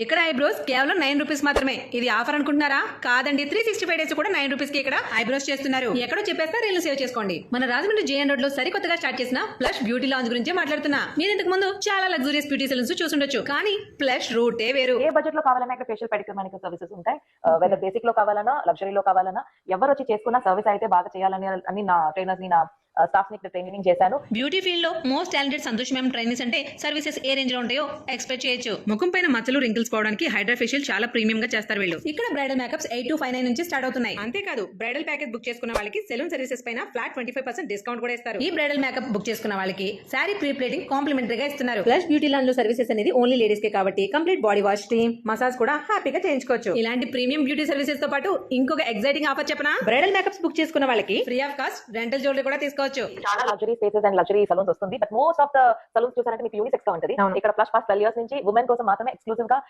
ఇక్కడ ఐబ్రోస్ కేవలం 9 రూపీస్ మాత్రమే. ఇది ఆఫర్ అనుకుంటున్నారా? కాదండి, 365 డేస్ కూడా 9 రూపీస్ కి ఇక్కడ ఐబ్రోస్ చేస్తున్నారు. ఎక్కడో చెప్పేస్తా, రీల్ సేవ్ చేసుకోండి. మన రాజమండ్రి జేఎన్ రోడ్ లో సరికొత్తగా స్టార్ట్ చేసిన ప్లస్ బ్యూటీ లాంజ్ గురించి మాట్లాడుతున్నా. మీరు ఇంతకు ముందు చాలా లగ్జూరియస్ బ్యూటీ సెలూన్స్ చూసుండొచ్చు, కానీ ప్లస్ రూటే వేరు. ఏ బడ్జెట్ లో కావాలన్నా ఇక్కడ ఫేషియల్ పెడిక్యూర్ మానిక్యూర్ సర్వీసెస్ ఉంటాయి. వెదర్ బేసిక్ లో కావాలన్నా లగ్జరీలో కావాలన్నా ఎవరు వచ్చి చేసుకున్న సర్వీస్ అయితే బాగా చేయాలని అని నా ట్రైనర్స్ ని నా స్టాఫ్ ని ట్రైనింగ్ చేశాను. బ్యూటీ ఫీల్డ్ లో most talented Santosh ma'am trainings అంటే సర్వీసెస్ ఏ రేంజ్ లో ఉంటాయో ఎక్స్పెక్ట్ చేయొచ్చు. ముఖం పైన మచ్చలు రింకిల్స్ పోవడానికి హైడ్రా ఫేషియల్ చాలా ప్రీమియం గా చేస్తారు వీళ్ళు. ఇక్కడ బ్రైడల్ మేకప్స్ 8259 నుంచి స్టార్ట్ అవుతున్నాయి. అంతేకాదు, బ్రైడల్ ప్యాకేజ్ బుక్ చేసుకున్న వాళ్ళకి సెలూన్ సర్వీసెస్ పైన ఫ్లాట్ 25% డిస్కౌంట్ కూడా ఇస్తారు. ఈ బ్రైడల్ మేకప్ బుక్ చేసుకున్న వాళ్ళకి శారీ ప్రీ ప్లేటింగ్ కాంప్లిమెంటరీగా ఇస్తున్నారు. ప్లస్ బ్యూటీ లాంజ్ లో సర్వీసెస్ అనేది ఓన్లీ లేడీస్ కే కాబట్టి complete body wash, steam, massage కూడా హ్యాపీగా చేయించుకోవచ్చు. ఇలాంటి ప్రీమియం బ్యూటీ సర్వీసెస్ తో పాటు ఇంకొక ఎగ్జైటింగ్ ఆఫర్ చెప్పనా? బ్రైడల్ మేకప్స్ బుక్ చేసుకున్న వాళ్ళకి free of cost rental jewellery కూడా తీసుకోవచ్చు. చాలా luxury spaces and luxury salons వస్తుంది. But most of the salons చూసారంటే మీకు యూనిసెక్స్ గా ఉంటుంది. ఇక్కడ ప్లస్ 12 ఇయర్స్ నుంచి ఉమెన్ కోసం మాత్రమే ఎక్స్క్లూజివ్ గా